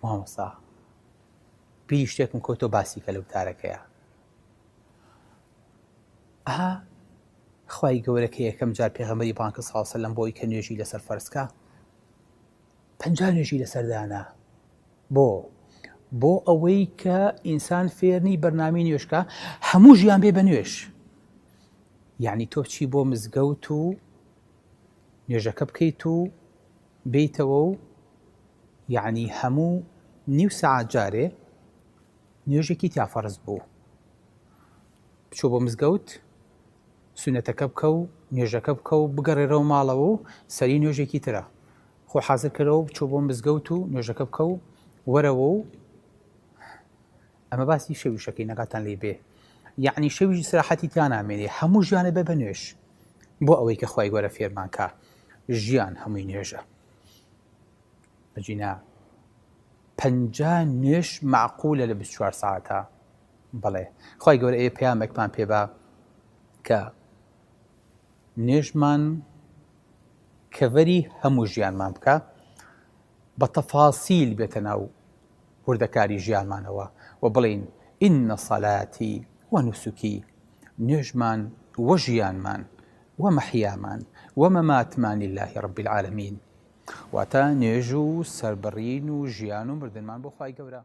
مامۆستا بیری شتێکم کەوتۆ باسی کە لەو تارەکەیە. خوای گەورە کە یەکەم جار پێغەمبەری پاکە سەڵڵاهو عەلەیهی وسەلەم بۆی کە نوێژی لەسەر فەرزکە 50 نوێژی لەسەردانا بۆ ئەوەی کە ئینسان فێرنی بەرنامەی نوێژکە هەموو ژیان بێ بە نوێژ. یعنی تۆ بچی بۆ مزگەوت و نوێژەکە بکەیت و بیتەوە و یعنی هەموو نیو سەعات جارێ نوێژێکی تیا فەرز بوو. بچۆ بۆ مزگەوت سونەتەکە بکە و نوێژەکە بکە و بگەڕێرەوە ماڵەوە و سەری نوێژێکی ترە. خۆ حازر کەرەوە بچۆ بۆ مزگەوت و نوێژەکە بکە و وەرەوە و ئەمە باسی شەویشەکەی نەکاتان لێ بێ. یعنی شەویشی سراحەتی تیان نامێنێ، هەموو ژیانە بێ بە نوێژ بۆ ئەوەی کە خوای گەورە فێرمان کە ژیان هەمووی نوێژە. بەجینا 50 نوێژ معقولە لە 24 ساعەتە. بەڵێ خوای گەورە ئێ پەیامێکمان پێبا کە نوێژمان کەڤەری هەموو ژیانمان بکە، بە تەفاسیل بێتە ناو وردەکاری ژیانمانەوە و بڵین ئینە سەلاتی وەنوسوکی، نوێژمان وە ژیانمان وە مەحیامان وە مەماتمان للهی رب العالمین، واتە نوێژ و سەربڕین و ژیان و مردنمان بۆ خوای گەورە.